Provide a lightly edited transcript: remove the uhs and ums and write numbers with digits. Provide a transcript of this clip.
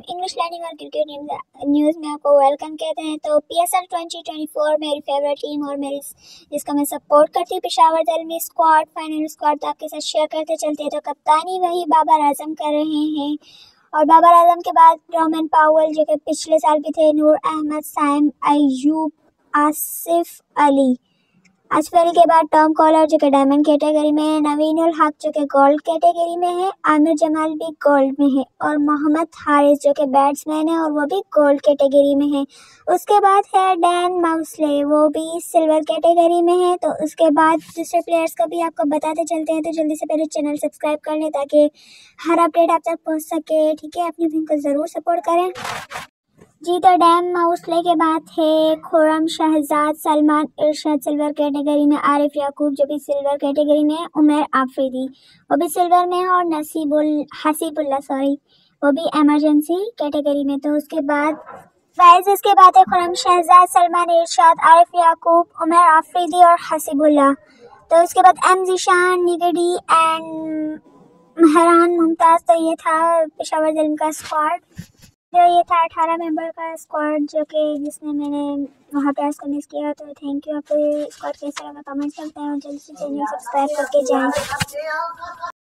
English learning और cricket news में आपको वेलकम कहते हैं। तो PSL 2024 मेरी फेवरेट टीम और मेरी जिसका मैं सपोर्ट करती हूँ Peshawar Zalmi squad final squad तो आपके साथ शेयर करते चलते हैं। तो कप्तानी वही बाबर आजम कर रहे हैं और बाबर आजम के बाद रोमन पावेल जो कि पिछले साल भी थे, नूर अहमद, साइम अयूब, आसिफ अली के बाद टॉम कॉलर जो कि डायमंड कैटेगरी में है, नवीन उल हक जो कि गोल्ड कैटेगरी में है, आमिर जमाल भी गोल्ड में है और मोहम्मद हारिस जो कि बैट्समैन है और वो भी गोल्ड कैटेगरी में है। उसके बाद है डैन माउसले, वो भी सिल्वर कैटेगरी में है। तो उसके बाद दूसरे प्लेयर्स को भी आपको बताते चलते हैं। तो जल्दी से पहले चैनल सब्सक्राइब कर लें ताकि हर अपडेट आप तक पहुँच सके। ठीक है, अपनी टीम को ज़रूर सपोर्ट करें जी। तो डैम माउसले के बाद है खुर्रम शहजाद, सलमान इरशाद सिल्वर कैटेगरी में, आरिफ याकूब जो भी सिल्वर कैटेगरी में है, उमर आफरीदी वो भी सिल्वर में है और हसीबुल्ला वो भी इमरजेंसी कैटेगरी में। तो उसके बाद इसके बाद है खुर्रम शहजाद, सलमान इरशाद, आरिफ याकूब, उमर आफरीदी और हसीबुल्ला। तो उसके बाद एम जीशान, निगडी एंड महरान मुमताज़। तो ये था पेशावर ज़ल्मी का स्क्वाड। तो ये था 18 मेंबर का स्क्वाड जो कि जिसने मैंने वहाँ पे को मिस किया। तो थैंक यू। आपको ये स्क्वाड कैसा लगा कमेंट करते हैं और जल्दी से चैनल सब्सक्राइब करके जाएं।